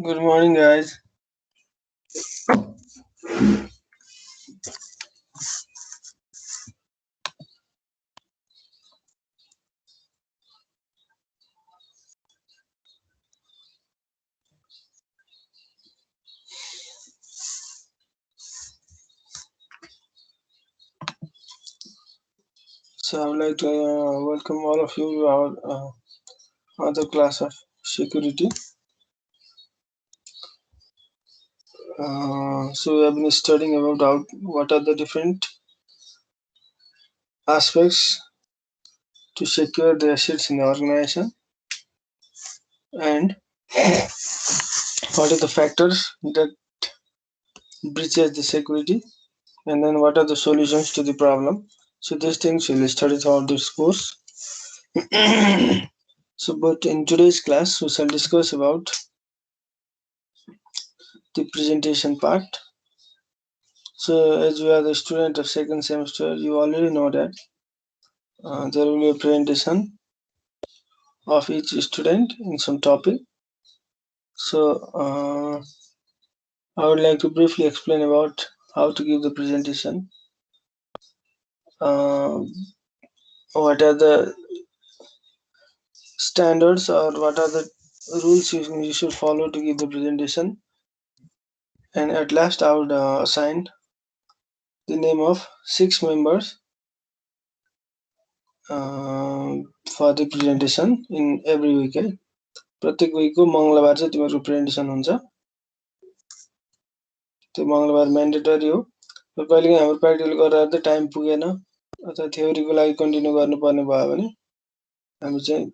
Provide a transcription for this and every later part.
Good morning, guys. So, I would like to welcome all of you to our other class of security. So, we have been studying about what are the different aspects to secure the assets in the organization, and what are the factors that breaches the security, and then what are the solutions to the problem. So, these things we'll study throughout this course. But in today's class, we shall discuss about the presentation part. So, as you are the student of second semester, you already know that there will be a presentation of each student in some topic. So, I would like to briefly explain about how to give the presentation. Uh, what are the standards or what are the rules you should follow to give the presentation? And at last, I would assign the name of 6 members uh, for the presentation in every week. प्रत्येक विकको मङ्गलबार चाहिँ तिमीहरूको presentation हुन्छ त्यो मङ्गलबार mandatory हो र कहिलेकाहीँ हाम्रो प्र्याक्टिकल गरेर चाहिँ टाइम पुगेन अथवा थ्योरीको लागि कन्टिन्यू गर्नुपर्ने भयो भने हामी चाहिँ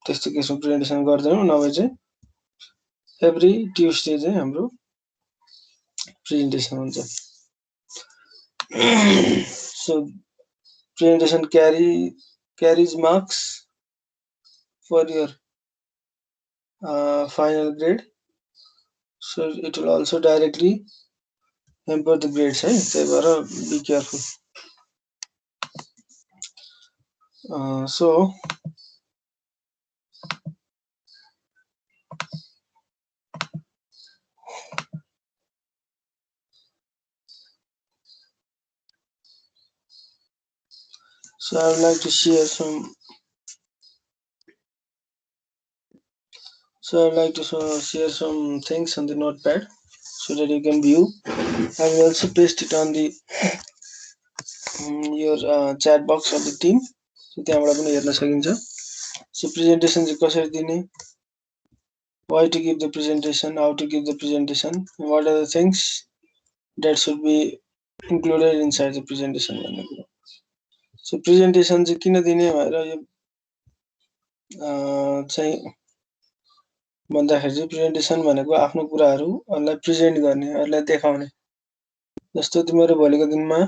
त्यस्तो केसमा प्रेजेन्टेसन गर्दैनौँ नभए चाहिँ एभ्री ट्युसडे चाहिँ हाम्रो प्रेजेन्टेसन हुन्छ so presentation carries marks for your final grade, so it will also directly hamper the grades है त्यही भएर be careful. So I would like to share some share some things on the notepad so that you can view. I will also paste it on the your chat box of the team. So त्यहाँबाट पनि हेर्न सकिन्छ. So presentation चाहिँ कसरी दिने, why to give the presentation, how to give the presentation, what are the things that should be included inside the presentation भन्ने कुरा. So presentation चाहिँ किन दिने भनेर यो चाहिँ भन्दाखेरि चाहिँ प्रेजेन्टेसन भनेको आफ्नो कुराहरू अरूलाई प्रेजेन्ट गर्ने, अरूलाई देखाउने. जस्तो तिमीहरू भोलिको दिनमा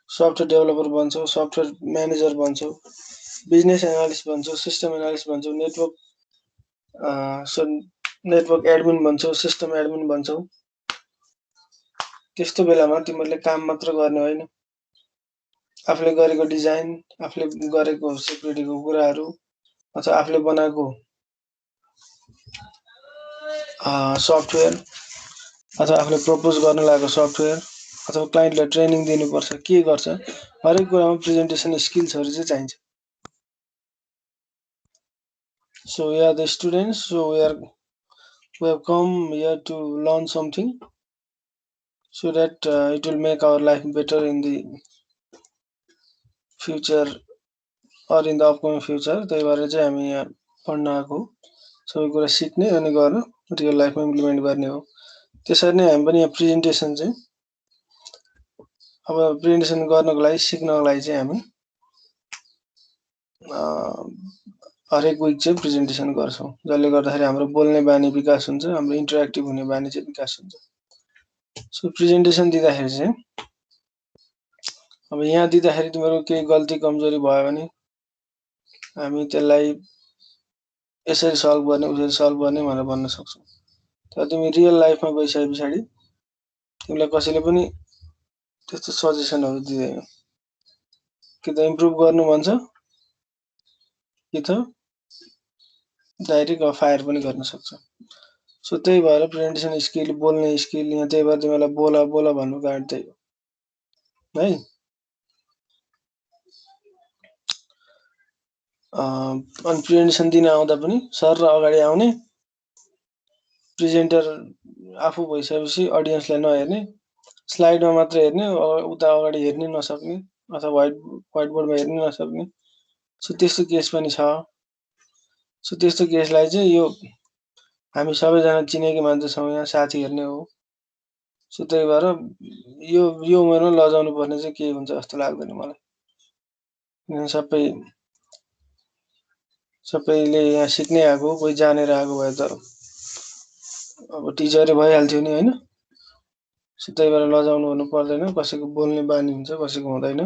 सफ्टवेयर डेभलपर बन्छौ, सफ्टवेयर म्यानेजर बन्छौ, बिजनेस एनालिस्ट बन्छौ, सिस्टम एनालिस्ट बन्छौ, नेटवर्क एडमिन बन्छौ, सिस्टम एडमिन बन्छौ. त्यस्तो बेलामा तिमीहरूले काम मात्र गर्ने होइन, आफूले गरेको डिजाइन, आफूले गरेको सिक्युरिटीको कुराहरू अथवा आफूले बनाएको सफ्टवेयर अथवा आफूले प्रपोज गर्न लागेको सफ्टवेयर अथवा क्लाइन्टलाई ट्रेनिङ दिनुपर्छ, के गर्छ, हरेक कुरामा प्रेजेन्टेसन स्किल्सहरू चाहिँ चाहिन्छ. So we are the students, so we have come here to learn something so that it will make our life better in the future or in the upcoming future. त्यही भएर चाहिँ हामी यहाँ पढ्न आएको, सबै कुरा सिक्ने अनि गर्न रियल लाइफमा इम्प्लिमेन्ट गर्ने हो. त्यसरी नै हामी पनि यहाँ प्रेजेन्टेसन चाहिँ अब प्रेजेन्टेसन गर्नको लागि सिक्नको लागि चाहिँ हामी हरेक विक चाहिँ प्रेजेन्टेसन गर्छौँ, जसले गर्दाखेरि हाम्रो बोल्ने बानी विकास हुन्छ, हाम्रो इन्टरेक्टिभ हुने बानी चाहिँ विकास हुन्छ. सो प्रेजेन्टेसन दिँदाखेरि चाहिँ अब यहाँ दिँदाखेरि तिम्रो केही गल्ती कमजोरी भयो भने हामी त्यसलाई यसरी सल्भ गर्ने उसरी सल्भ गर्ने भनेर भन्न सक्छौँ. तर तिमी रियल लाइफमा गइसके पछाडि तिमीलाई कसैले पनि त्यस्तो सजेसनहरू दिँदैन, कि त इम्प्रुभ गर्नु भन्छ कि त डाइरेक्ट फायर पनि गर्न सक्छ. सो त्यही भएर प्रेजेन्टेसन स्किल, बोल्ने स्किल, यहाँ त्यही भएर तिमीलाई बोला बोला भन्नु कारण त्यही हो है। अनि प्रेजेन्टेसन दिन आउँदा पनि सर र अगाडि आउने, प्रेजेन्टर आफू भइसकेपछि अडियन्सलाई नहेर्ने, स्लाइडमा मात्र हेर्ने, उता अगाडि हेर्नै नसक्ने अथवा व्हाइट बोर्डमा हेर्नै नसक्ने। सो त्यस्तो केस पनि छ। सो त्यस्तो केसलाई चाहिँ यो हामी सबैजना चिनेकै मान्छे छौँ, यहाँ साथी हेर्ने हो। सो त्यही भएर यो उमेरमा लजाउनु पर्ने चाहिँ केही हुन्छ जस्तो लाग्दैन मलाई। सबैले यहाँ सिक्नै आएको, कोही जानेर आएको भए त अब टिचरै भइहाल्थ्यो नि होइन। सो त्यही भएर लजाउनु भन्नु पर्दैन। कसैको बोल्ने बानी हुन्छ, कसैको हुँदैन।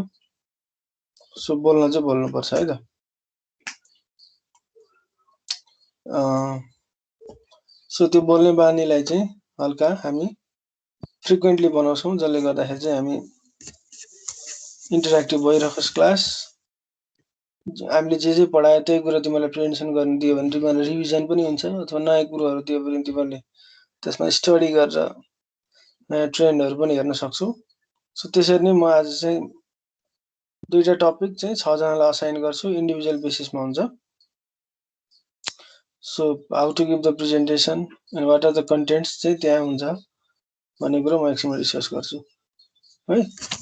सो बोल्न चाहिँ बोल्नुपर्छ है त। सो त्यो बोल्ने बानीलाई चाहिँ हल्का हामी फ्रिक्वेन्टली बनाउँछौँ, जसले गर्दाखेरि चाहिँ हामी इन्टरेक्टिभ भइरहोस् क्लास। हामीले जे पढायो त्यही कुरा तिमीलाई प्रेजेन्टेसन गर्न दियो भने तिमीलाई रिभिजन पनि हुन्छ, अथवा नयाँ कुरोहरू दियो भने तिमीले त्यसमा स्टडी गरेर नयाँ ट्रेन्डहरू पनि हेर्न सक्छौ। सो त्यसरी नै म आज चाहिँ 2टा टपिक चाहिँ 6 जनालाई असाइन गर्छु, इन्डिभिजुअल बेसिसमा हुन्छ। So how to give the presentation and what are the contents चाहिँ त्यहाँ हुन्छ भन्ने कुरो म एकछिनमा डिस्कस गर्छु है।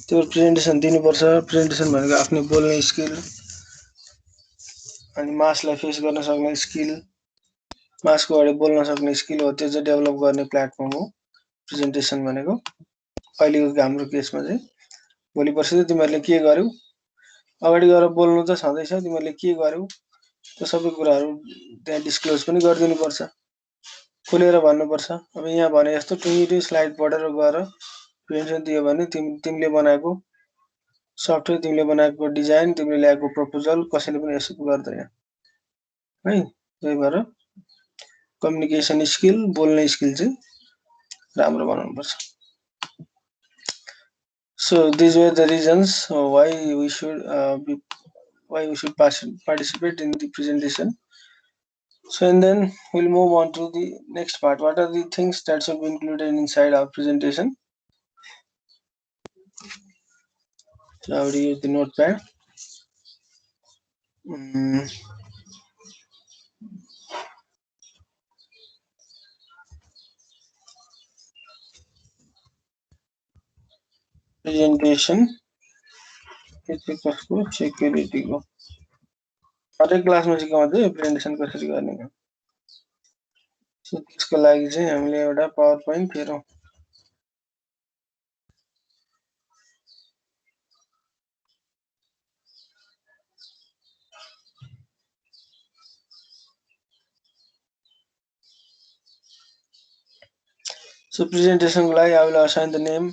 त्यो प्रेजेन्टेसन दिनुपर्छ। प्रेजेन्टेसन भनेको आफ्नो बोल्ने स्किल अनि मासलाई फेस गर्न सक्ने स्किल, मासको अगाडि बोल्न सक्ने स्किल हो। त्यो चाहिँ डेभलप गर्ने प्लेटफर्म हो प्रेजेन्टेसन भनेको। अहिलेको हाम्रो केसमा चाहिँ भोलि पर्सि चाहिँ तिमीहरूले के गर्यौ, अगाडि गएर बोल्नु त छँदैछ, तिमीहरूले के गर्यौ त्यो सबै कुराहरू त्यहाँ डिस्क्लोज पनि गरिदिनुपर्छ, खुलेर भन्नुपर्छ। अब यहाँ भने जस्तो 2 स्लाइड पढेर गएर प्रेजेन्टेसन दियो भने तिमीले बनाएको सफ्टवेयर, तिमीले बनाएको डिजाइन, तिमीले ल्याएको प्रपोजल कसैले पनि एक्सेप्ट गर्दैन है। त्यही भएर कम्युनिकेसन स्किल, बोल्ने स्किल चाहिँ राम्रो बनाउनुपर्छ। So these were the reasons why we should participate in the presentation. So and then we'll move on to the next part. What are the things that should be included inside our presentation? So how do you use the notepad? Presentation कसको security को हरेक क्लासमा सिकाउँछ यो presentation कसरी गर्ने। So त्यसको लागि चाहिँ हामीले एउटा पावर पोइन्ट हेरौँ। सो प्रेजेन्टेसनको लागि I will assign the name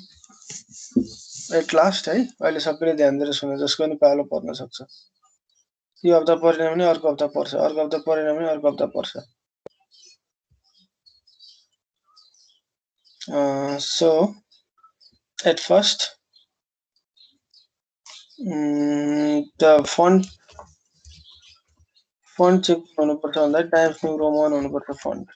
at last है। अहिले सबैले ध्यान दिएर सुन्नु, जसको पनि पालो पर्न सक्छ। यो हप्ता परेन भने अर्को हप्ता पर्छ, अर्को हप्ता परेन भने अर्को हप्ता पर्छ। So at first the font check हुनुपर्छ भन्दा टाइम्स न्यू रोमन हुनुपर्छ फन्ट।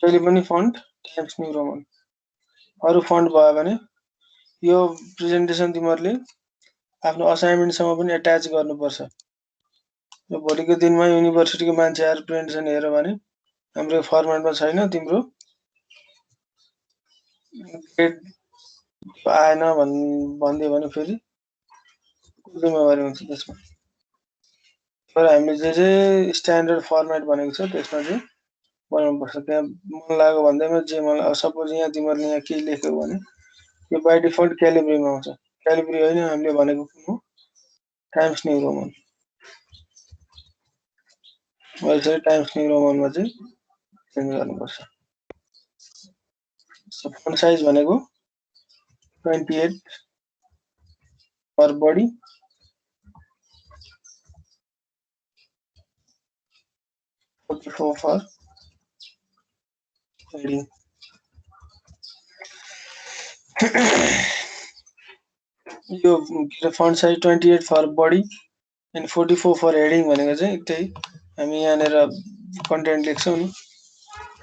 जहिले पनि फन्ट टाइम्स न्यू रोमन। अरु फन्ट भयो भने यो प्रेजेन्टेसन तिमीहरूले आफ्नो असाइनमेन्टसँग पनि एट्याच गर्नुपर्छ। यो भोलिको दिनमा युनिभर्सिटीको मान्छेहरु प्रेजेन्टेसन हेर्यो भने हाम्रो फर्मेटमा छैन, तिम्रो ग्रेड आएन भन्दियो भने फेरि जिम्मेवारी हुन्छ त्यसमा। तर हामीले जे स्ट्यान्डर्ड फर्मेट भनेको छ त्यसमा चाहिँ बनाउनुपर्छ। त्यहाँ मन लाग्यो भन्दैमा जे मलाई सपोज यहाँ तिमीहरूले यहाँ के लेख्यौ भने यो बाइ डिफल्ट क्यालिब्रीमा आउँछ। क्यालिब्री होइन, हामीले भनेको कुन हो, टाइम्स न्यू रोमन। अहिले चाहिँ टाइम्स न्यू रोमनमा चाहिँ चेन्ज गर्नुपर्छ। सो फन्ट साइज भनेको 28 फर बडी, 44 फर हेडिङ। यो font size 28 for body and 44 for heading भनेको चाहिँ त्यही हामी यहाँनिर कन्टेन्ट लेख्छौँ नि,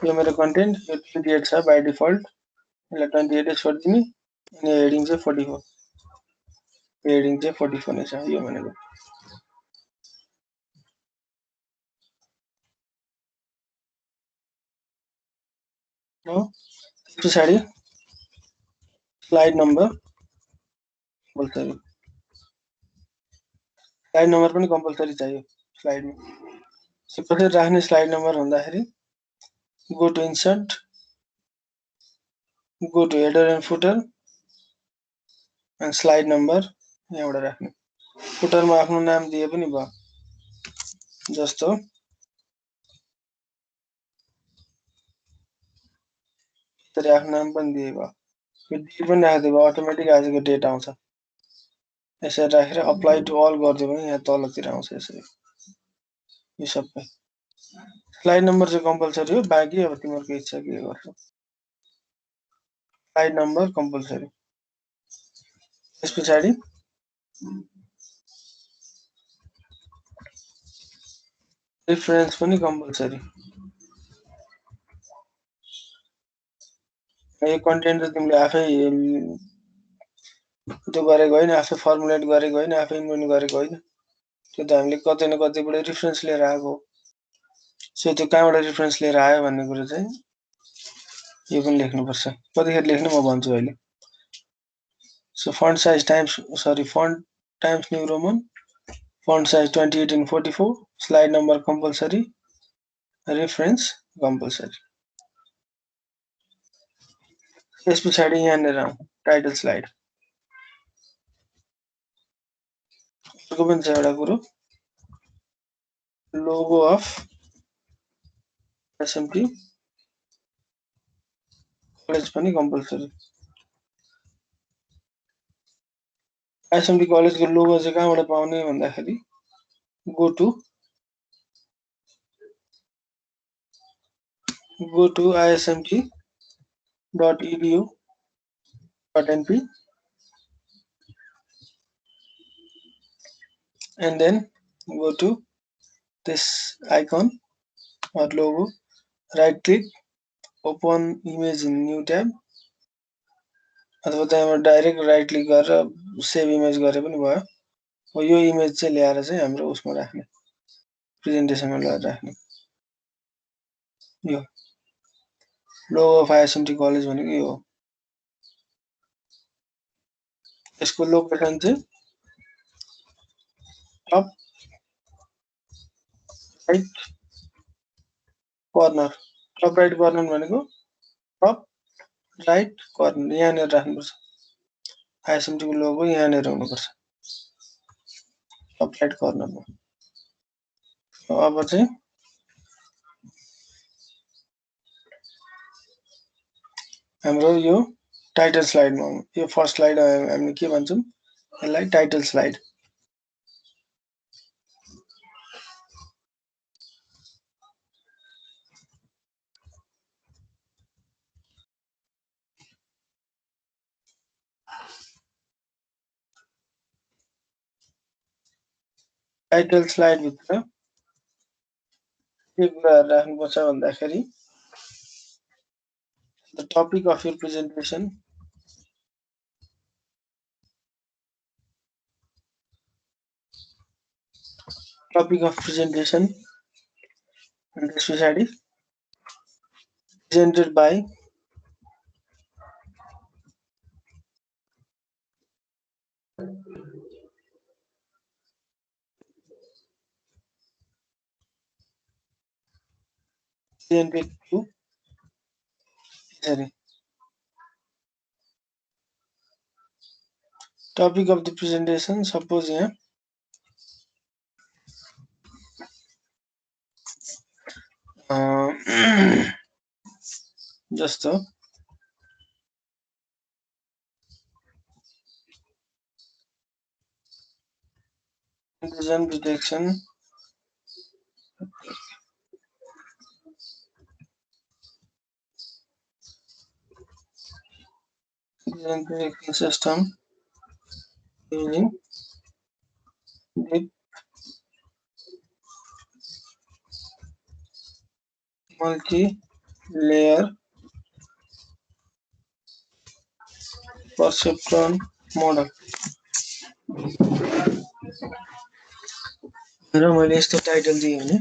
यो मेरो कन्टेन्ट, यो 28 छ बाई डिफल्ट, यसलाई 28 छोडिदिने, अनि हेडिङ चाहिँ 44, हेडिङ चाहिँ 44 नै छ यो भनेको। हो त्यस पछाडि slide number compulsory, slide number पनि कम्पलसरी चाहियो स्लाइडमा। कसरी राख्ने स्लाइड नम्बर भन्दाखेरि go to insert, go to header and footer and slide number यहाँबाट राख्ने। फुटरमा आफ्नो नाम दिए पनि भयो, जस्तो त्यसरी आफ्नो नाम पनि दिए भयो, यो डेट पनि राखिदिए भयो, अटोमेटिक आजको डेट आउँछ। यसरी राखेर अप्लाई टु अल गरिदियो भने यहाँ तलतिर आउँछ यसरी यो सबै। स्लाइड नम्बर चाहिँ कम्पलसरी हो, बाँकी अब तिमीहरूको इच्छा के गर्छौ। Slide number compulsory. त्यस पछाडि रेफरेन्स पनि कम्पलसरी। यो कन्टेन्ट चाहिँ तिमीले आफै त्यो गरेको होइन, आफै फर्मुलेट गरेको होइन, आफै इन्भेन्ट गरेको होइन, त्यो त हामीले कतै न कतैबाट रेफरेन्स लिएर आएको हो। सो त्यो कहाँबाट रेफरेन्स लिएर आयो भन्ने कुरो चाहिँ यो पनि लेख्नुपर्छ। कतिखेर लेख्नु म भन्छु अहिले। So font size times font Times New Roman, font size 28 and 44, slide number compulsory, reference compulsory. त्यस पछाडि यहाँनिर टाइटल स्लाइड। अर्को पनि छ एउटा कुरो, लोगो अफ एसएमटी कलेज पनि कम्पलसरी। एसएमटी कलेजको लोगो चाहिँ कहाँबाट पाउने भन्दाखेरि go to ismt.edu.np and then go to this icon or logo, right click, open image in new tab, अथवा त्यहाँबाट डाइरेक्ट राइट क्लिक गरेर सेभ इमेज गरे पनि भयो। हो यो इमेज चाहिँ ल्याएर चाहिँ हाम्रो उसमा राख्ने, प्रेजेन्टेसनमा ल्याएर राख्ने। यो लोगो अफ आइएसएमटी कलेज भनेको यो हो। यसको लोकेसन चाहिँ top right corner, top right corner भनेको टप राइट कर्नर यहाँनिर राख्नुपर्छ। आइएसएमटी को लोगो यहाँनिर हुनुपर्छ टप राइट कर्नरमा। अब चाहिँ हाम्रो यो टाइटल स्लाइडमा, यो फर्स्ट स्लाइड हामीले के भन्छौँ, यसलाई टाइटल स्लाइड। टाइटल स्लाइड भित्र के कुराहरु राख्नुपर्छ भन्दाखेरि the topic of your presentation, topic of presentation, अनि त्यस पछाडि presented by presented to sorry topic of the presentation, suppose यहाँ जस्तो intrusion detection, intrusion detection system using deep multi-layer perceptron model र मैले यस्तो टाइटल दिएँ भने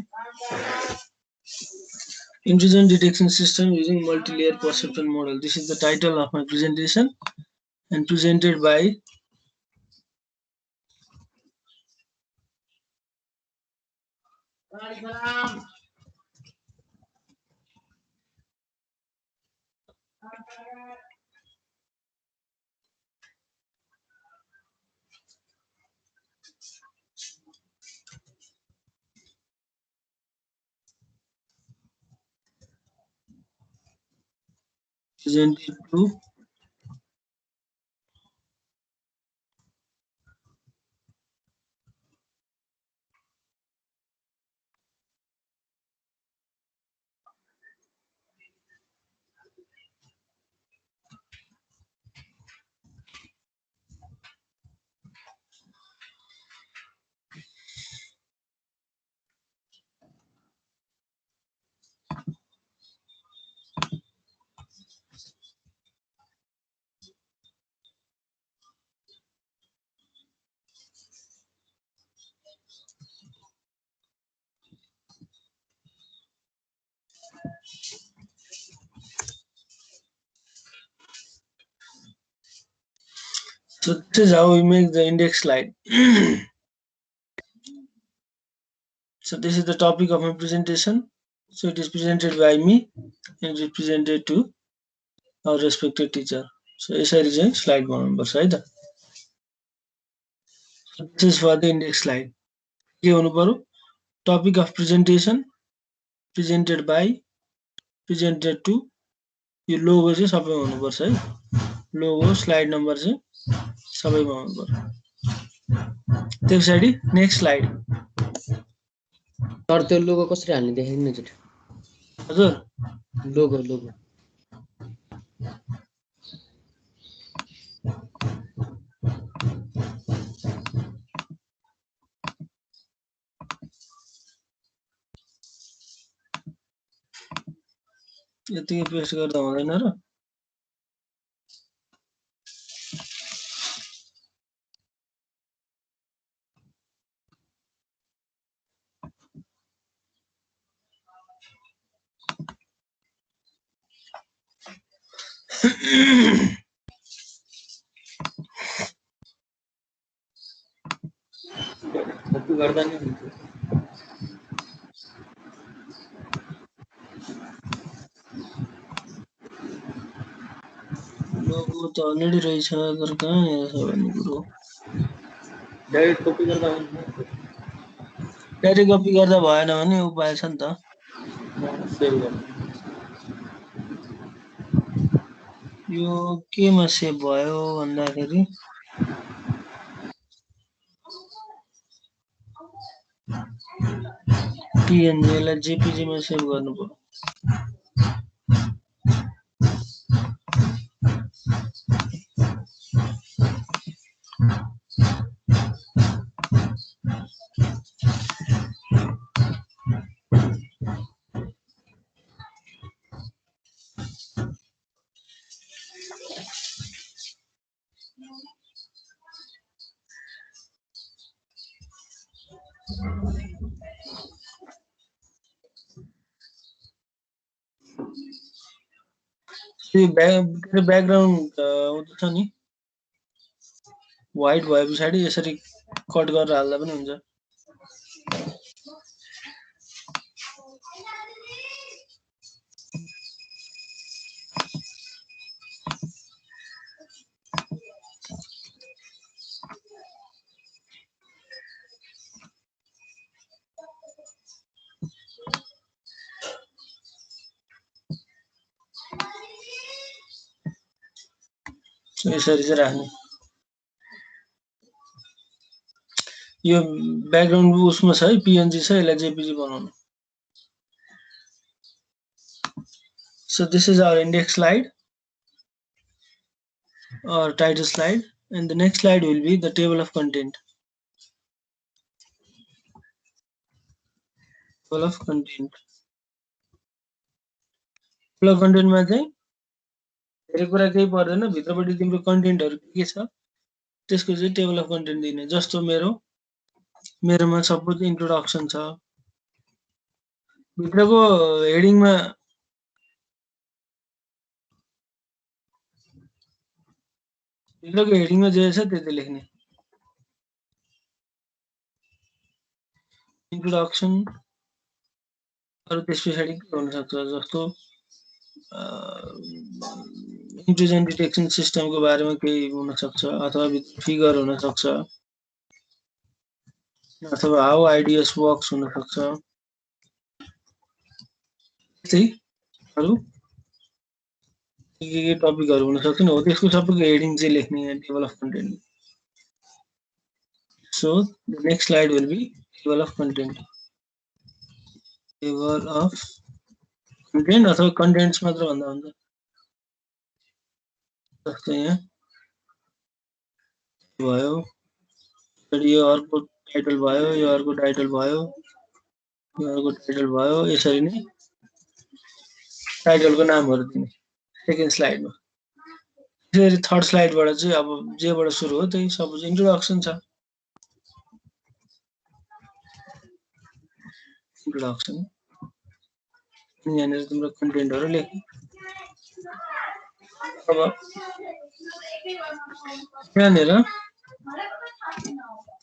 intrusion detection system using multi-layer perceptron model. This is the title of my presentation and presented by presented to so this is how we make the index slide. So this is the topic of my presentation. So it is presented by me and it is presented to our respected teacher. So यसरी चाहिँ slide बनाउनुपर्छ है त. So this is for the index slide. के हुनु पर्यो? Topic of presentation presented by presented to यो logo चाहिँ सबैमा हुनुपर्छ है. लोगो स्लाइड नम्बर चाहिँ सबैमा हुनु पर्यो. त्यसपछि नेक्स्ट स्लाइड. सर त्यो लोगो कसरी हाल्ने देखाइदिनु एकचोटि. हजुर लोगो यतिकै पेस्ट गर्दा हुँदैन र. कपी गर्दा नि हुन्छ. लोगो त अलरेडी रहेछ तर कहाँ हेर्छ भन्ने कुरो. डाइरेक्ट कपी गर्दा हुन्छ. डाइरेक्ट कपी गर्दा भएन भने उपाय छ नि त. सेभ गर्नु. यो केमा सेभ भयो भन्दाखेरि PNG लाई JPG मा सेभ गर्नु पर्यो. ब्याकग्राउन्ड छ नि व्हाइट भए पछाडि यसरी कट गरेर हाल्दा पनि हुन्छ. यसरी चाहिँ राख्नु. यो ब्याकग्राउन्ड उसमा छ है PNG छ, यसलाई JPG बनाउनु. So this is our index slide or title slide, and the next slide will be the table of content. Table of content. Table of कन्टेन्टमा चाहिँ धेरै कुरा केही पर्दैन, भित्रपट्टि तिम्रो कन्टेन्टहरु के छ त्यसको चाहिँ टेबल अफ कन्टेन्ट दिने। जस्तो मेरोमा सपोज इन्ट्रोडक्सन छ, भित्रको हेडिङमा जे छ त्यति लेख्ने। इन्ट्रोडक्सन अरु त्यस पछाडि के हुन सक्छ, जस्तो इन्ट्रुजन डिटेक्सन सिस्टमको बारेमा केही हुन सक्छ, अथवा फिगर हुन सक्छ, अथवा हाउ आइडिएस वर्क्स हुन सक्छ। त्यस्तै अरु के टपिकहरु हुन सक्छन्, हो त्यसको सबैको हेडिङ चाहिँ लेख्ने यहाँ table of content. So the next slide will be table of content. Table of content अथवा contents मात्र भन्दा हुन्छ। जस्तो यहाँ भयो, यो अर्को टाइटल भयो, यो अर्को टाइटल भयो, यो अर्को टाइटल भयो, यसरी नै टाइटलको नामहरु दिने सेकेन्ड स्लाइडमा। त्यसरी थर्ड स्लाइडबाट चाहिँ अब जेबाट सुरु हो त्यही सपोज इन्ट्रोडक्सन छ, इन्ट्रोडक्सन यहाँनिर तिम्रो कन्टेन्टहरु लेख। अब यहाँनिर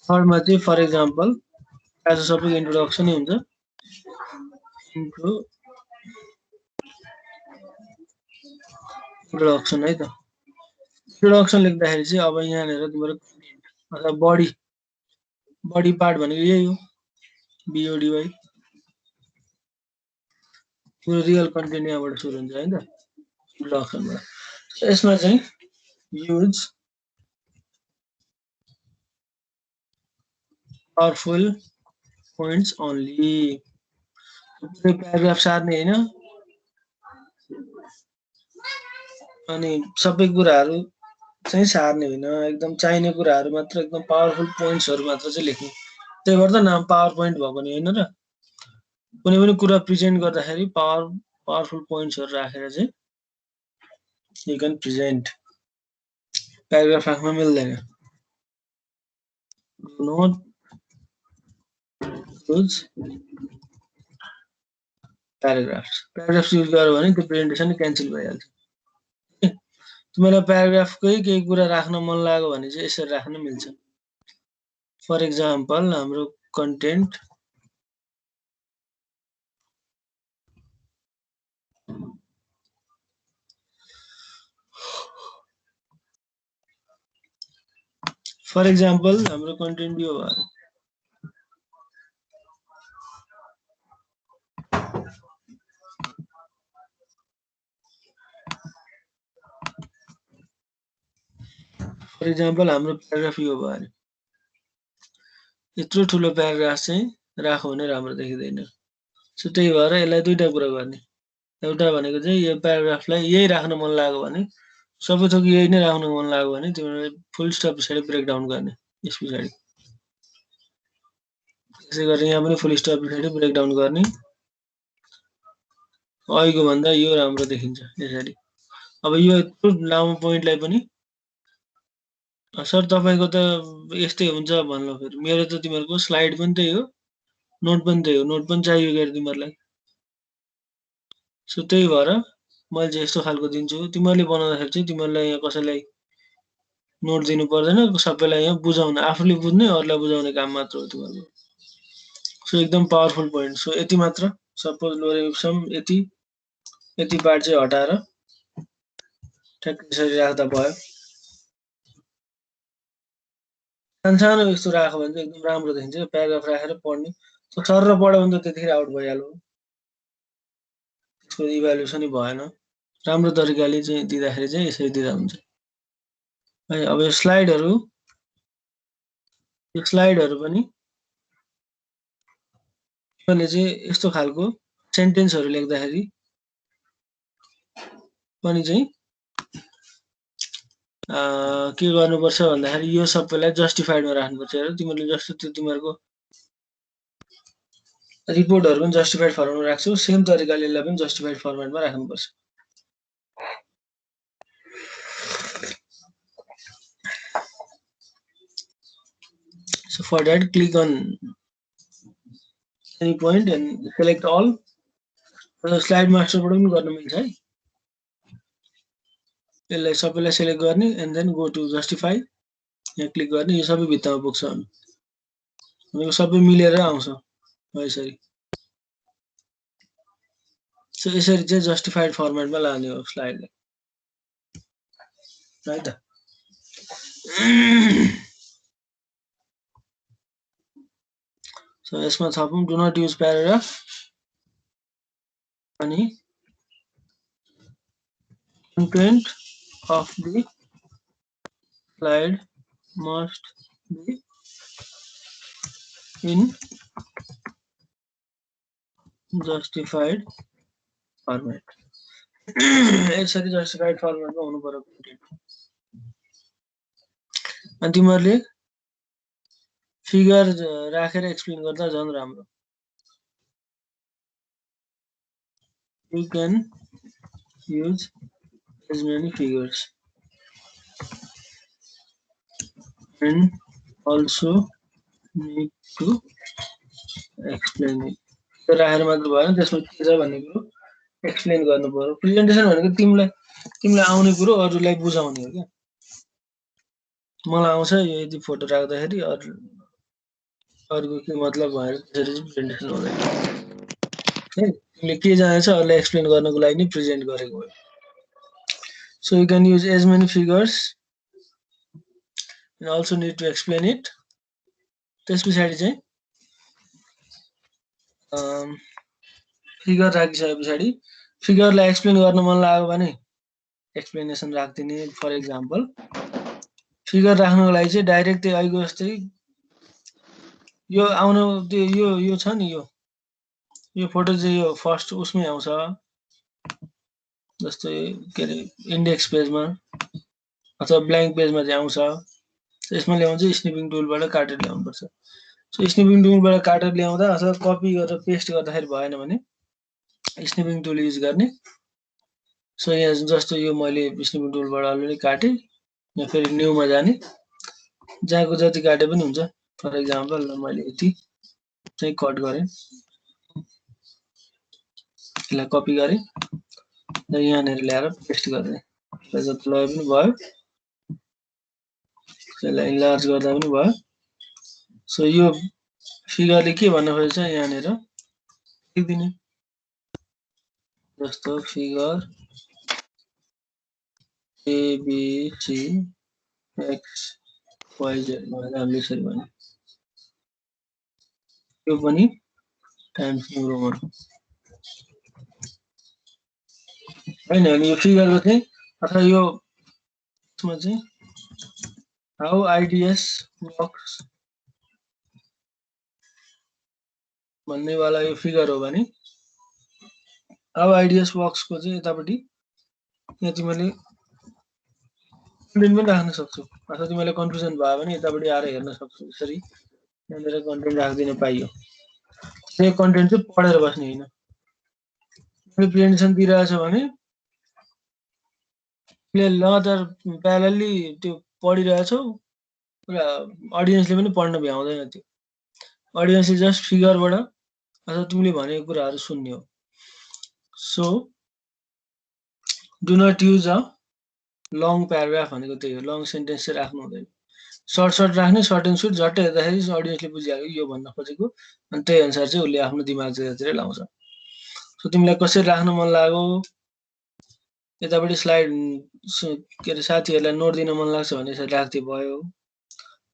थर्डमा चाहिँ फर एक्जाम्पल आज सबैको इन्ट्रोडक्सन नै हुन्छ। इन्ट्रोडक्सन है त। इन्ट्रोडक्सन लेख्दाखेरि चाहिँ अब यहाँनिर तिम्रो कन्टेन्ट अथवा बडी पार्ट भनेको यही हो, BODY। तिम्रो रियल कन्टेन्ट यहाँबाट सुरु हुन्छ हैन त, इन्ट्रोडक्सनबाट। यसमा चाहिँ युज पावरफुल पोइन्ट्स ओन्ली। पुरै प्याराग्राफ सार्ने हैन, अनि सबै कुराहरु चाहिँ सार्ने हैन, एकदम चाहिने कुराहरु मात्र, एकदम पावरफुल पोइन्ट्सहरु मात्र चाहिँ लेख्ने। त्यही भएर त नाम पावर पोइन्ट भएको नि हैन र। कुनै पनि कुरा प्रेजेन्ट गर्दाखेरि पावरफुल पोइन्ट्सहरु राखेर चाहिँ यु क्यान प्रेजेन्ट। प्याराग्राफ राख्न मिल्दैन। नोट युज प्याराग्राफ्स युज गर्यो भने त्यो प्रेजेन्टेसन क्यान्सल भइहाल्छ। तिमीलाई प्याराग्राफकै केही कुरा राख्न मन लाग्यो भने चाहिँ यसरी राख्न मिल्छ। फर एक्जाम्पल हाम्रो कन्टेन्ट यो भयो। फर एक्जाम्पल हाम्रो प्याराग्राफ यो भयो अरे, यत्रो ठुलो प्याराग्राफ चाहिँ राख्यो भने राम्रो देखिँदैन। सो त्यही भएर यसलाई दुईटा कुरा गर्ने। एउटा भनेको चाहिँ यो प्याराग्राफलाई यही राख्न मन लाग्यो भने, सबै थोक यही नै राख्न मन लाग्यो भने तिमीले फुल स्टप पछाडि ब्रेक डाउन गर्ने। यस पछाडि त्यसै गरी यहाँ पनि फुल स्टप पछाडि ब्रेक डाउन गर्ने। अहिलेको भन्दा यो राम्रो देखिन्छ यसरी। अब यो यत्रो लामो पोइन्टलाई पनि सर तपाईको त यस्तै हुन्छ भन्नु फेरि, मेरो त तिमीहरुको स्लाइड पनि त्यही हो, नोट पनि त्यही हो, नोट पनि चाहियो गरे तिमीहरुलाई। सो त्यही भएर मैले चाहिँ यस्तो खालको दिन्छु। तिमीहरुले बनाउँदाखेरि चाहिँ तिमीहरुलाई यहाँ कसैलाई नोट दिनु पर्दैन, सबैलाई यहाँ बुझाउन, आफूले बुझ्ने अरूलाई बुझाउने काम मात्र हो तिमीहरुको। सो एकदम पावरफुल पोइन्ट। सो यति मात्र। सपोज लोरेम यति पार्ट चाहिँ हटाएर ठ्याक्कै यसरी राख्दा भयो। सानो यस्तो राख्यो भने चाहिँ एकदम राम्रो देखिन्छ। प्याराग्राफ राखेर पढ्ने, सर र पढ्यो भने त त्यतिखेर आउट भइहाल्यो। त्यसको इभ्यालुएसन भएन। राम्रो तरिकाले चाहिँ दिँदाखेरि चाहिँ यसरी दिँदा हुन्छ। अब यो स्लाइडहरु पनि मैले चाहिँ यस्तो खालको सेन्टेन्सहरु लेख्दाखेरि पनि चाहिँ के गर्नुपर्छ भन्दाखेरि यो सबैलाई जस्टिफाइडमा राख्नुपर्छ। हेर तिमीहरुले जस्तो त्यो तिमीहरुको रिपोर्टहरु पनि जस्टिफाइड फर्मेटमा राख्छौ, सेम तरिकाले यसलाई पनि जस्टिफाइड फर्मेटमा राख्नुपर्छ। For that, click on any point and select all. Slide master बाट पनि गर्न मिल्छ है। यसलाई सबैलाई सेलेक्ट गर्ने and then go to justify, यहाँ क्लिक गर्ने, यो सबै भित्तामा पुग्छ यो सबै मिलेर आउँछ यसरी। सो यसरी चाहिँ जस्टिफाइड फर्मेटमा लाने हो स्लाइडलाई, है त। सो यसमा थपौँ डु नट युज प्याराग्राफ अनि content of the slide must be in justified format। यसरी justified format मा हुनु पर्यो content। अनि तिमीहरुले फिगर राखेर एक्सप्लेन गर्दा झन् राम्रो। You can use as many figures and also need to explain it। राखेर मात्र भएन, त्यसमा के छ भन्ने कुरो एक्सप्लेन गर्नु पर्यो। प्रेजेन्टेसन भनेको तिमीलाई आउने कुरो अरूलाई बुझाउने हो क्या। मलाई आउँछ यदि फोटो राख्दाखेरि अरूको के मतलब भएर त्यसरी चाहिँ प्रेजेन्टेसन हुँदैन। तिमीले के जानेछ अरूलाई एक्सप्लेन गर्नको लागि नै प्रेजेन्ट गरेको हो। So you can use as many figures and also need to explain it। त्यस पछाडि चाहिँ फिगर राखिसके पछाडि फिगरलाई एक्सप्लेन गर्न मन लाग्यो भने एक्सप्लेनेसन राख्दिने। फर एक्जाम्पल फिगर राख्नको लागि चाहिँ डाइरेक्ट त्यही अहिलेको जस्तै यो आउनु त्यो यो छ नि यो फोटो चाहिँ यो फर्स्ट उसमै आउँछ, जस्तै के अरे इन्डेक्स पेजमा अथवा ब्ल्याङ्क पेजमा चाहिँ आउँछ। यसमा ल्याउनु चाहिँ स्निपिङ टुलबाट काटेर ल्याउनु पर्छ। सो स्निपिङ टुलबाट काटेर ल्याउँदा अथवा कपी गरेर पेस्ट गर्दाखेरि भएन भने स्निपिङ टुल युज गर्ने। सो यहाँ जस्तो यो मैले स्निपिङ टुलबाट अलरेडी काटेँ, यहाँ फेरि न्यूमा जाने, जहाँको जति काटे पनि हुन्छ। फर एक्जाम्पल मैले यति चाहिँ कट गरेँ, यसलाई कपी गरेँ र यहाँनिर ल्याएर पेस्ट गरेँ। जति लगे पनि भयो, यसलाई इन्लार्ज गर्दा पनि भयो। सो यो फिगरले के भन्न खोजेछ यहाँनिर लेखिदिने, जस्तो फिगर ABC XYZ भनेर हामीले यसरी भन्यो। यो पनि टाइम्स न्यू रोमन हैन, अनि यो फिगरको चाहिँ अथवा यो यसमा चाहिँ हाउ IDS वर्क्स भन्ने वाला यो फिगर हो भने हाउ IDS वर्क्स को चाहिँ यतापट्टि यहाँ तिमीले कन्टेन्ट पनि राख्न सक्छौ, अथवा तिमीलाई कन्फ्युजन भयो भने यतापट्टि आएर हेर्न सक्छौ। यसरी यहाँनिर कन्टेन्ट राख्दिन पाइयो। यो कन्टेन्ट चाहिँ पढेर बस्ने हैन। तिमीले प्रेजेन्टेसन दिइरहेछ भने लगातार प्यारलली त्यो पढिरहेछौ र अडियन्सले पनि पढ्न भ्याउँदैन। त्यो अडियन्सले जस्ट फिगरबाट अथवा तिमीले भनेको कुराहरू सुन्ने हो। So do not use a long paragraph भनेको त्यही हो। लङ सेन्टेन्स चाहिँ राख्नु हुँदैन, सर्ट राख्ने, सर्ट एन्ड स्विट। झट्टै हेर्दाखेरि अडियन्सले बुझिहाल्यो यो भन्न खोजेको, अनि त्यही अनुसार चाहिँ उसले आफ्नो दिमाग चाहिँ लाउँछ। सो तिमीलाई कसरी राख्न मन लाग्यो, यतापट्टि स्लाइड के अरे साथीहरूलाई नोट दिन मन लाग्छ भने यसरी राख्दै भयो,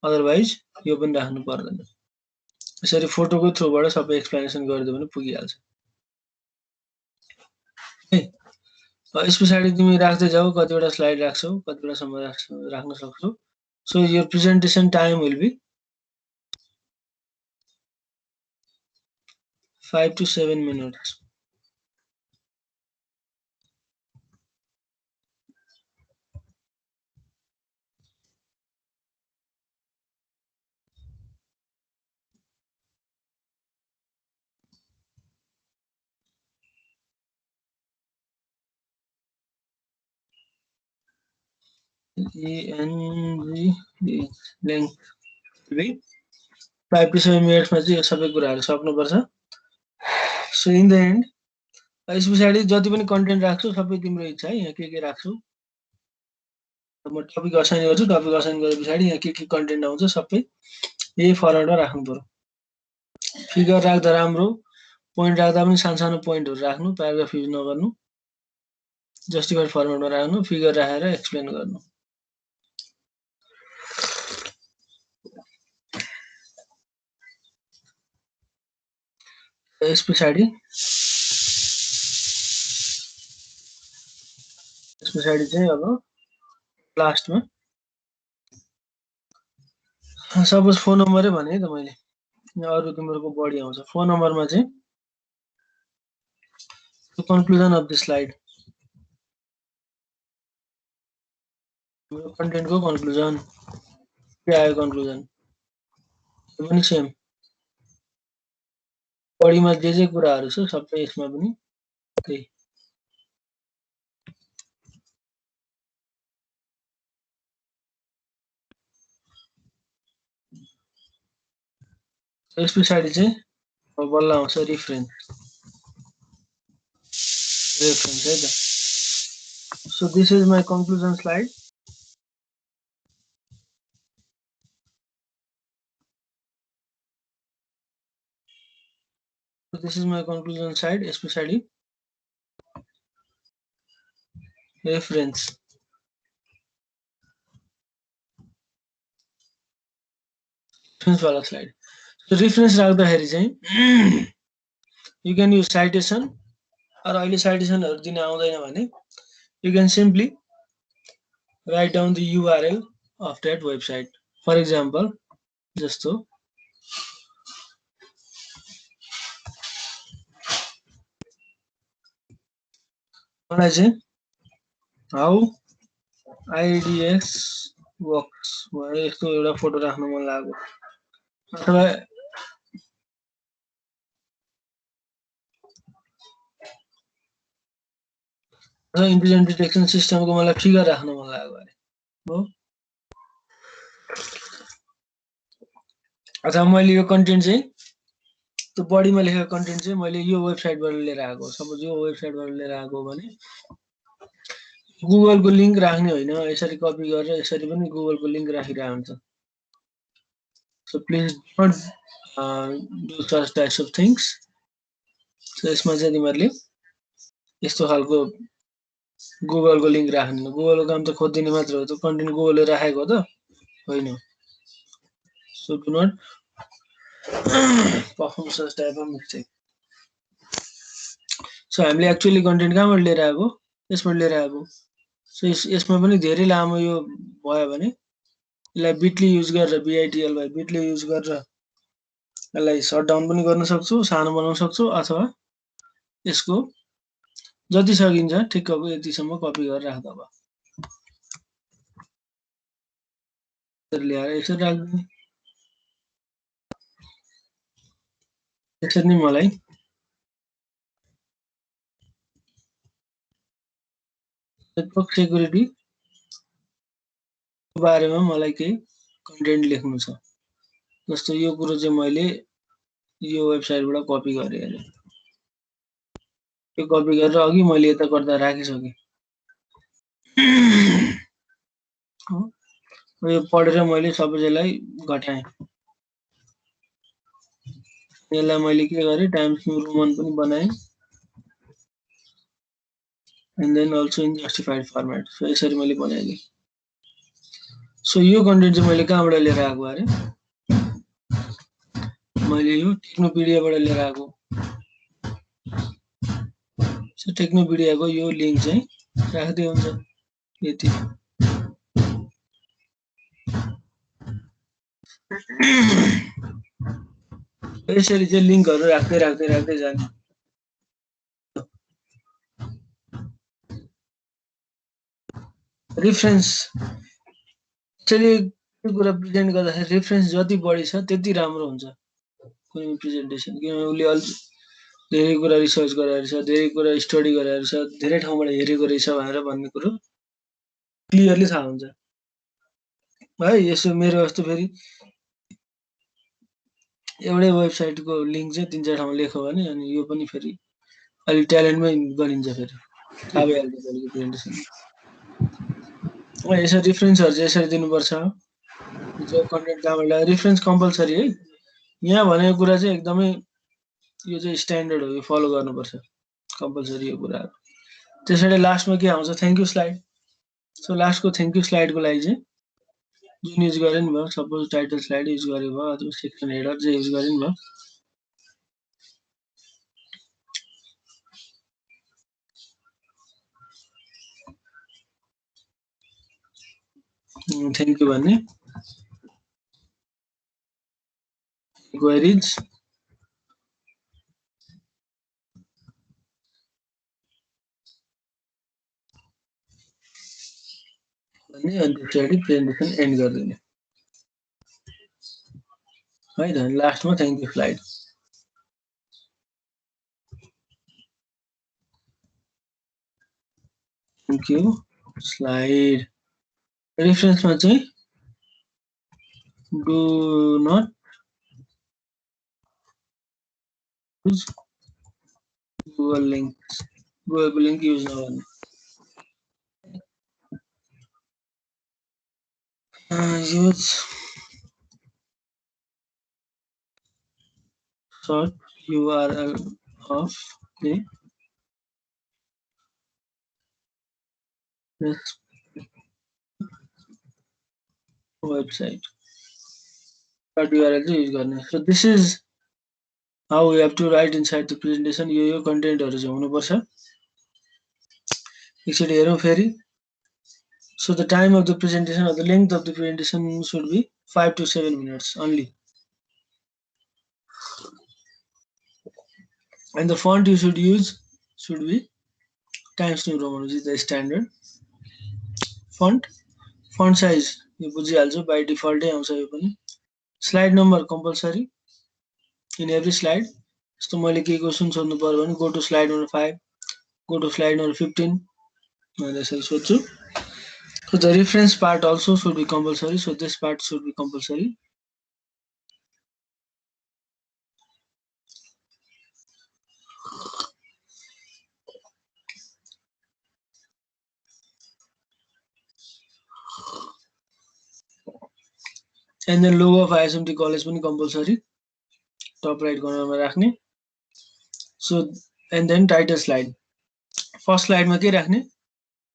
अदरवाइज यो पनि राख्नु पर्दैन। यसरी फोटोको थ्रुबाट सबै एक्सप्लेनेसन गरिदियो भने पुगिहाल्छ। यस पछाडि तिमी राख्दै जाऊ, कतिवटा स्लाइड राख्छौ, कतिवटा समय राख्न सक्छौ। So your presentation time will be 5 to 7 minutes। ENG length will be 5 to 7 मिनट्समा चाहिँ यो सबै कुराहरू सक्नुपर्छ। सो इन द एन्ड यस पछाडि जति पनि कन्टेन्ट राख्छु सबै तिम्रो इच्छा है, यहाँ के राख्छु म टपिक असाइन गर्छु, टपिक असाइन गरे पछाडि यहाँ के कन्टेन्ट आउँछ सबै यही फर्मेटमा राख्नु पर्यो। फिगर राख्दा राम्रो, पोइन्ट राख्दा पनि सानो पोइन्टहरू राख्नु, प्याराग्राफ युज नगर्नु, जस्टिफाइड फर्मेटमा राख्नु, फिगर राखेर एक्सप्लेन गर्नु। यस पछाडि चाहिँ अब लास्टमा सपोज फोन नम्बरै भने है त मैले, अरु तिम्रो बढी आउँछ। फोन नम्बरमा चाहिँ कन्क्लुजन अफ द स्लाइड, कन्टेन्टको कन्क्लुजन के आयो, कन्क्लुजन त्यो पनि सेम, बढीमा जे कुराहरू छ सबै यसमा पनि त्यही। यस पछाडि चाहिँ बल्ल आउँछ रेफरेन्स है त। So this is my conclusion slide. So this is my conclusion slide, especially reference. Reference वाला slide. So reference राख्दाखेरि चाहिँ you can use citation, or अहिले citationहरु दिन आउँदैन भने you can simply write down the URL of that website. For example, जस्तो मलाई चाहिँ how IDX works भनेर यस्तो एउटा फोटो राख्न मन लाग्यो, अथवा इन्टेलिजेन्ट डिटेक्सन सिस्टमको मलाई फिगर राख्न मन लाग्यो अरे हो, अथवा मैले यो कन्टेन्ट चाहिँ त्यो बडीमा लेखेको कन्टेन्ट चाहिँ मैले यो वेबसाइटबाट लिएर आएको, सपोज यो वेबसाइटबाट लिएर आएको भने गुगलको लिंक राख्ने होइन, यसरी कपी गरेर यसरी पनि गुगलको लिंक राखिरहेको हुन्छ। So please don't do such types of things. So यसमा चाहिँ तिमीहरूले यस्तो खालको गुगलको लिंक राख्नु, गुगलको काम त खोजिदिने मात्र हो, त्यो कन्टेन्ट गुगलले राखेको हो त होइन। So do not perform such type of mistake. So हामीले एक्चुअली कन्टेन्ट कहाँबाट लिएर आएको, यसबाट लिएर आएको। सो यसमा पनि धेरै लामो यो भयो भने यसलाई बिटली युज गरेर BITLY बिटली युज गरेर यसलाई सर्ट डाउन पनि गर्न सक्छु, सानो बनाउन सक्छु, अथवा यसको जति सकिन्छ ठिक्कको यतिसम्म कपी गरेर राख्दा भयो। ल्याएर यसरी राख्दिने, यसरी नै मलाई नेटवर्क सेक्युरिटी बारेमा मलाई केही कन्टेन्ट लेख्नु छ, जस्तो यो कुरो चाहिँ मैले यो वेबसाइटबाट कपी गरेँ अरे, यो कपी गरेर अघि मैले यता गर्दा राखिसकेँ। यो पढेर मैले सबैजनालाई घटाएँ, यसलाई मैले के गरेँ टाइम्स न्यू रोमन पनि बनाएँ, and then also in justified format. So यसरी मैले बनाइदिएँ। सो यो कन्टेन्ट चाहिँ मैले कहाँबाट लिएर आएको अरे, मैले यो टेक्नोपिडियाबाट लिएर आएको। सो टेक्नोपिडियाको यो लिंक चाहिँ राख्दै हुन्छ यति। यसरी चाहिँ लिंकहरु राख्दै राख्दै राख्दै जाने। रेफरेन्स चाहिँ कुरा प्रेजेन्ट गर्दाखेरि रेफरेन्स जति बढी छ त्यति राम्रो हुन्छ कुनै प्रेजेन्टेसन, किनभने उसले अलि धेरै कुरा रिसर्च गरेर छ, धेरै कुरा स्टडी गरेर छ, धेरै ठाउँबाट हेरेको रहेछ भनेर भन्ने कुरो क्लियरली थाहा हुन्छ है। यसो मेरो जस्तो फेरि एउटै वेबसाइटको लिङ्क चाहिँ 3-4 ठाउँमा लेख्यो भने अनि यो पनि फेरि अलि ट्यालेन्टमै गरिन्छ फेरि थाहा भइहाल्छ तपाईँको प्रेजेन्टेसन यसरी रिफरेन्सहरू चाहिँ यसरी दिनुपर्छ जो कन्टेन्ट कहाँबाट रिफरेन्स कम्पलसरी है यहाँ भनेको कुरा चाहिँ एकदमै यो चाहिँ स्ट्यान्डर्ड हो यो फलो गर्नुपर्छ कम्पलसरी यो कुराहरू त्यसैले लास्टमा के आउँछ थ्याङ्क यू स्लाइड सो लास्टको थ्याङ्क यू स्लाइडको लागि चाहिँ जुन युज गरे नि भयो सपोज टाइटल स्लाइड युज गरे भयो अथवा सेक्सन हेडर चाहिँ युज गरे नि भयो थ्याङ्क यू भन्ने क्वेरिज भन्ने अनि त्यसपछि प्रेजेन्टेसन एन्ड गरिदिने है त लास्टमा thank you slide thank you slide रेफरेन्समा चाहिँ do not use Google link use नगर्ने use short URL of the website. Short URL use गर्ने. So this is how we have to write inside the presentation. यो कन्टेन्टहरु चाहिँ हुनुपर्छ. एकचोटि हेरौँ फेरि. So the time of the presentation or the length of the presentation should be 5 to 7 minutes only. And the font you should use should be Times New Roman, which is the standard font. Font size you बुझिहाल्छु by default आउँछ यो पनि. Slide number compulsory in every slide. So मैले के question सोध्नु पर्यो भने go to slide number 5, go to slide number 15. मैले यसरी सोध्छु. So the reference part also should be compulsory. So this part should be compulsory. And then logo of ISMT college पनि compulsory. Top right corner मा राख्ने. So and then title slide. First slide मा के राख्ने?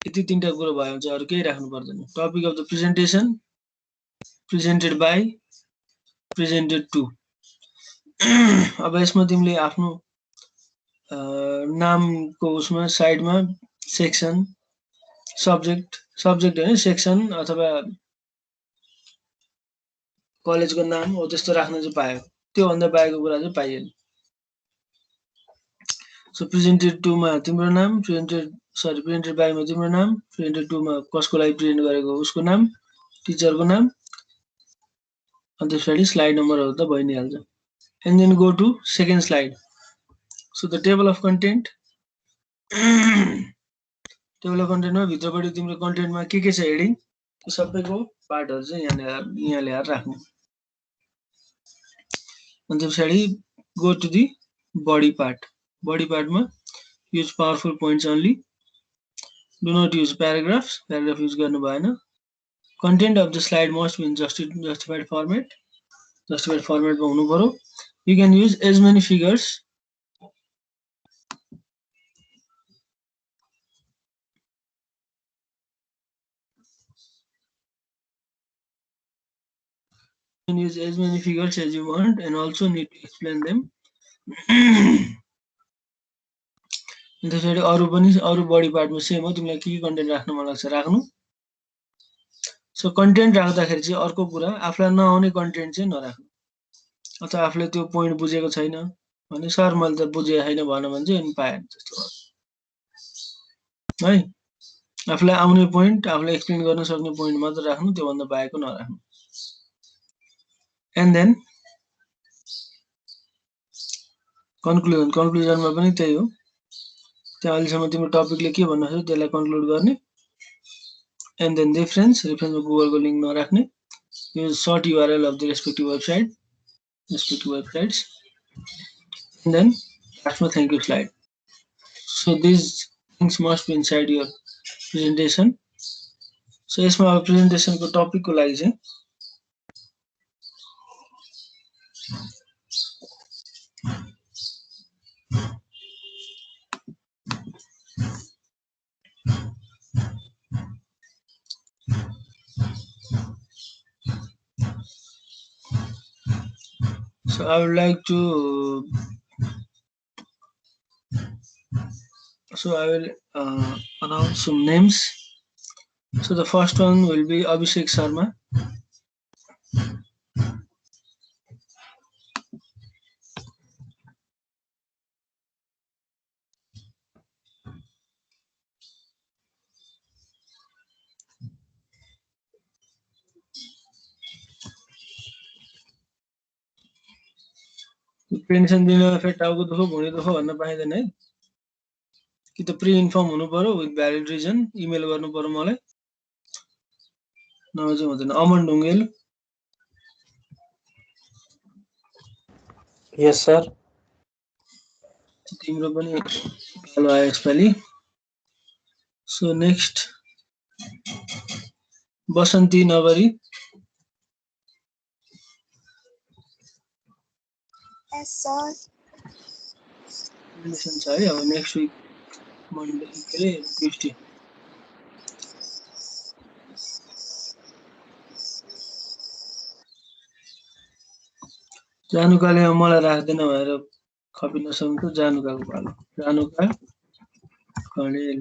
यति तीनटा कुरा भयो भने चाहिँ अरु केही राख्नु पर्दैन. Topic of the presentation, presented by, presented to. अब यसमा तिमीले आफ्नो नामको उसमा साइडमा सेक्सन सब्जेक्ट हैन सेक्सन अथवा कलेजको नाम हो त्यस्तो राख्न चाहिँ पायो. त्यो भन्दा बाहेकको कुरा चाहिँ पाइएन. So presented to मा तिम्रो नाम, presented by मा तिम्रो नाम, presented to मा कसको लागि प्रेजेन्ट गरेको उसको नाम, टिचरको नाम अनि त्यसपछि स्लाइड नम्बरहरु त भइ नै हाल्छ. And then go to second slide. So the table of content. Table of content मा भित्रपटि तिम्रो कन्टेन्टमा के छ हेडिङ त्यो सबैको पार्टहरु चाहिँ यहाँ ल्याएर राख्नु. अनि त्यसपछि go to the body part. Body part मा use powerful points only. Do not use paragraphs. Paragraph use गर्नु भएन. Content of the slide must be in justified format. Justified format मा हुनु पर्यो. You can use as many figures as you want and also need to explain them. त्यसैले अरु body पार्टमा same हो तिमीलाई के कन्टेन्ट राख्न मन लाग्छ राख्नु. सो कन्टेन्ट राख्दाखेरि चाहिँ अर्को कुरा आफुलाई नआउने कन्टेन्ट चाहिँ नराख्नु. अथवा आफुले त्यो पोइन्ट बुझेको छैन भने सर मैले त बुझेको छैन भन्न भने चाहिँ अनि पाएन जस्तो हो. है आफुलाई आउने पोइन्ट आफुलाई एक्सप्लेन गर्न सक्ने पोइन्ट मात्र राख्नु त्यो भन्दा बाहेकको नराख्नु. And then conclusion मा पनि त्यही हो. त्यहाँ अहिलेसम्म तिम्रो टपिकले के भन्नु छ त्यसलाई कन्क्लुड गर्ने. And then reference मा गुगलको लिंक नराख्ने. Use short URL of the respective website. respective websites, and then customer thank you slide. So these things must be inside your presentation. So यसमा अब प्रेजेन्टेसनको टपिकको लागि चाहिँ so I would like to I will announce some names. So the first one will be Abhishek Sharma. Pension दिन फेरि टाउको दुखो भुँडी दुखो भन्न पाइँदैन है कि त प्री इन्फर्म हुनु पर्यो विथ भ्यालिड रिजन इमेल गर्नु पर्यो मलाई नभए चाहिँ हुँदैन अमन ढुङ्गेल यस सर तिम्रो पनि कालो आयो यसपालि सो नेक्स्ट बसन्ती नगरी Yes, sir. पेन्सन छ है अब नेक्स्ट विक मन्डे के अरे ट्युसडे जानुकाले मलाई राख्दैन भनेर खपिन सक्नु जानुकाको पालो जानुका कणेल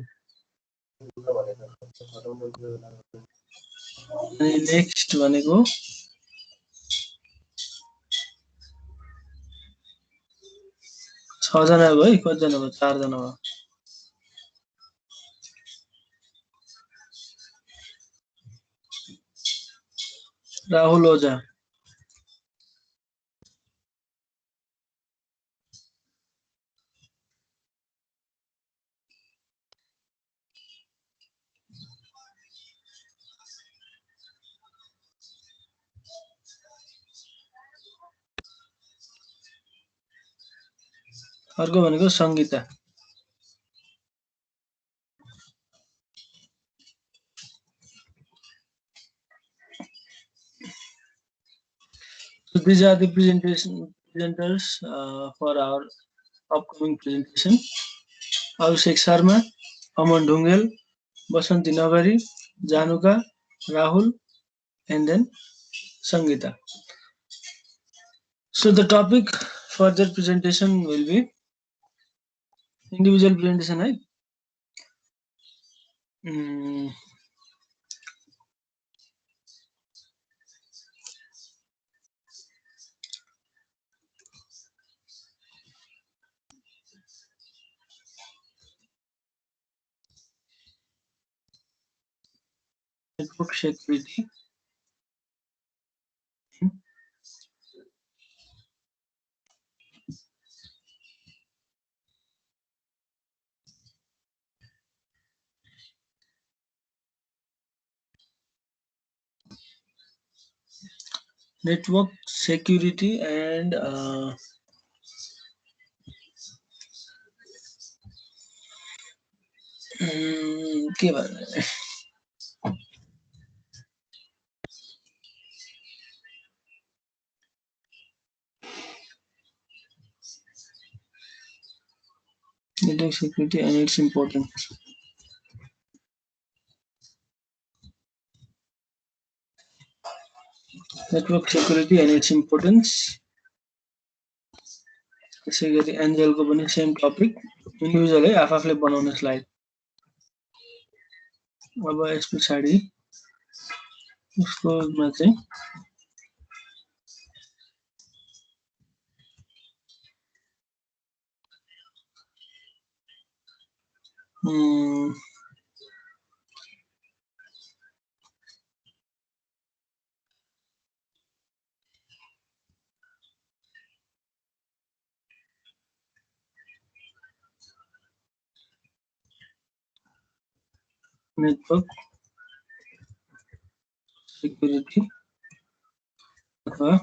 अनि नेक्स्ट भनेको छजना भयो है कतिजना भयो चारजना भयो राहुल ओझा अर्को भनेको Sangeeta So these are the presenters for our upcoming presentation. Abhishek Sharma, Aman Dhungel, Basanti Nagari, Januka, Rahul, and then Sangeeta. So the topic for their presentation will be individual presentation, right? Network security. Network security and के भन्ने network security and its importance. Network security and its importance. त्यसै गरी एन्जलको पनि same topic individual है आफूले बनाउने slide अब यस पछाडि उसकोमा चाहिँ network security अथवा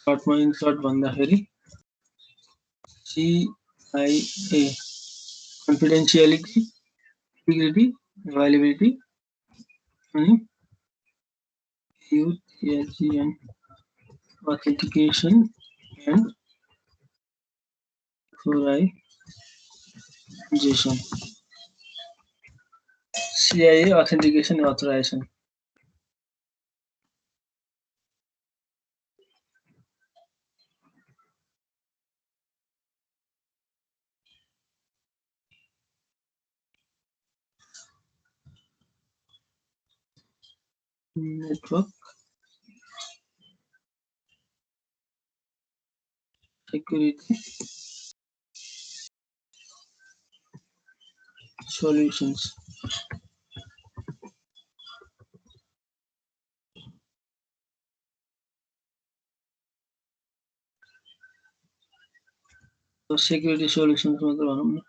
सर्टमा इन्सर्ट भन्दाखेरि CIA confidentiality, integrity, availability अनि UTHGN authentication and authorization. CIA authentication and authorization. Network security solutions. So security solutions मतलब भनौँ न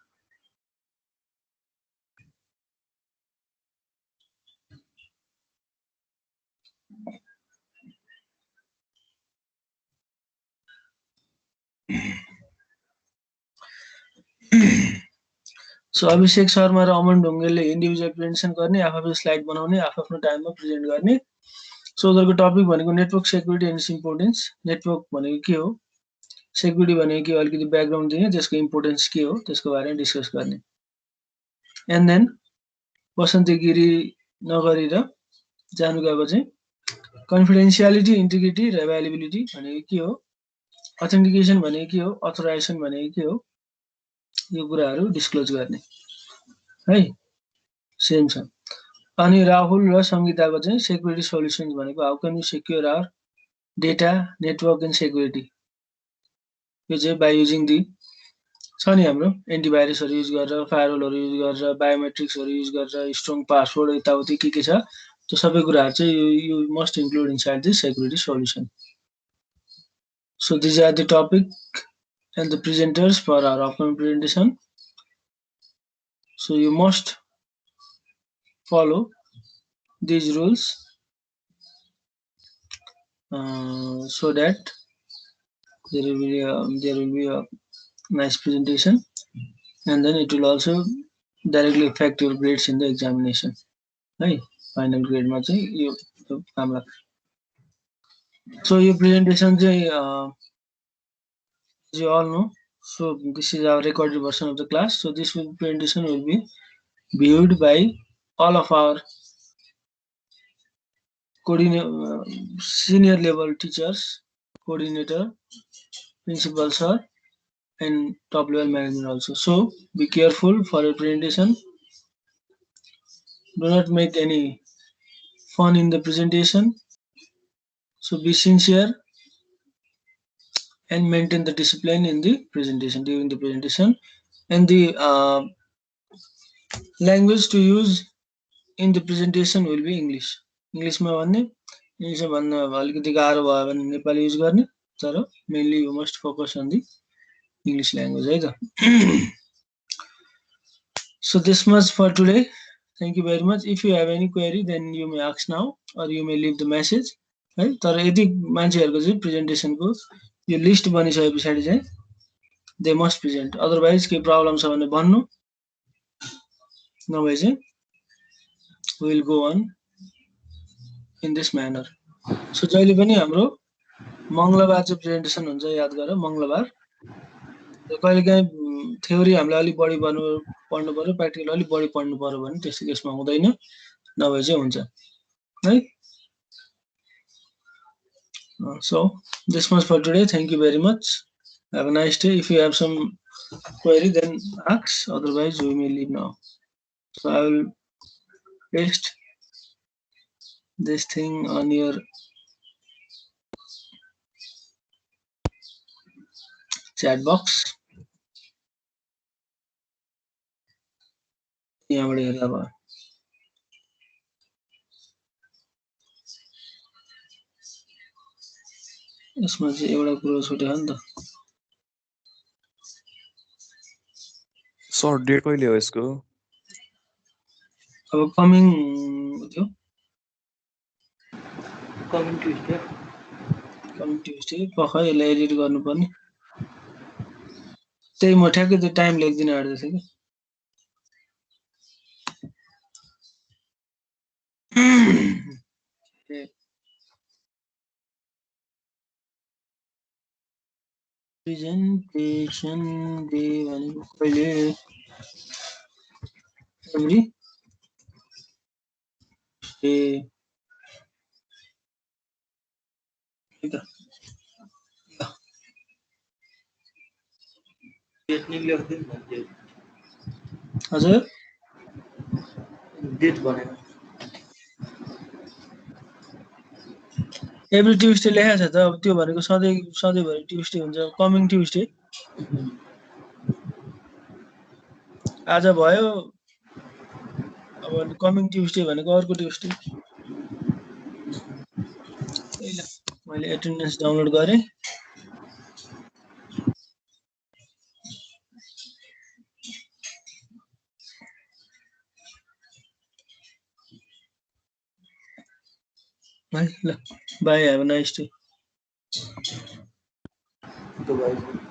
सो अभिषेक शर्मा र अमन ढुङ्गेलले इन्डिभिजुअल प्रेजेन्टेसन गर्ने आफ्नो स्लाइड बनाउने आफ्नो टाइममा प्रेजेन्ट गर्ने सो उनीहरूको टपिक भनेको network security and it's importance network भनेको के हो सेक्युरिटी भनेको के हो अलिकति ब्याकग्राउन्ड दिने त्यसको इम्पोर्टेन्स के हो त्यसको बारेमा डिस्कस गर्ने एन्ड देन वसन्ती गिरी नगरेर जानु गएको चाहिँ कन्फिडेन्सियालिटी इन्टिग्रिटी र एभाइलेबिलिटी भनेको के हो अथेन्टिकेसन भनेको के हो अथोराइजेसन भनेको के हो यो कुराहरू डिस्क्लोज गर्ने है सेम छ अनि राहुल र संगीताको चाहिँ सेक्युरिटी सोल्युसन्स भनेको how can you secure our data network and security यो चाहिँ बाई युजिङ दि छ नि हाम्रो एन्टिभाइरसहरू युज गरेर फायरवलहरू युज गरेर बायोमेट्रिक्सहरू युज गरेर स्ट्रङ पासवर्ड यताउति के छ त्यो सबै कुराहरू चाहिँ you must include inside this security solution so these are the topic and the presenters for our upcoming presentation. So you must follow these rules so that there will be a nice presentation, and then it will also directly affect your grades in the examination. Right? Final grade ma chai yo kaam लाग्छ. So your presentation chai you all know. So this is our recorded version of the class. So this presentation will be viewed by all of our senior level teachers, coordinator, principal sir, and top level management also. So be careful for your presentation. Do not make any fun in the presentation. So be sincere and maintain the discipline in the presentation during the presentation. And the language to use in the presentation will be English. English ma भन्ने English ma भन्न अलिकति गाह्रो भयो भने Nepali use गर्ने तर mainly you must focus on the English language है त. So this much for today. Thank you very much. If you have any query then you may ask now or you may leave the message. है तर यदि मान्छेहरुको चाहिँ प्रेजेन्टेसनको यो list बनिसकेपछि चाहिँ they must present. Otherwise के प्रब्लम छ भने भन्नु नभए चाहिँ we will go on in this manner. So जहिले पनि हाम्रो मंगलबार चाहिँ प्रेजेन्टेसन हुन्छ याद गर मंगलबार कहिलेकाहीँ थ्योरी हामीले अलि बढी पढ्नु पर्यो प्र्याक्टिकल अलि बढी पढ्नु पर्यो भने त्यस्तो केसमा हुँदैन नभए चाहिँ हुन्छ है. So this much for today. Thank you very much. Have a nice day. If you have some query then ask, otherwise we may leave now. So I will paste this thing on your chat box. यहाँबाट हेर्दा भयो. यसमा चाहिँ एउटा कुरो छुट्यो नि त. सर डेट कहिले हो यसको? अब कमिङ थियो कमिङ ट्युजडे कमिङ ट्युसडे पख यसलाई एडिट गर्नुपर्ने त्यही म ठ्याक्कै त्यो टाइम लेख्दिन आँट्दैछ कि प्रेजेन्टेसन डे भनेको कहिले एभ्री डे डेट नहीं लेख्दै नि डेट हजुर डेट भनेर एभ्री ट्युसडे लेखेको छ त अब त्यो भनेको सधैँभरि ट्युसडे हुन्छ कमिङ ट्युसडे आज भयो अब कमिङ ट्युसडे भनेको अर्को ट्युसडे मैले एटेन्डेन्स डाउनलोड गरेँ ल by have a nice day तो भाई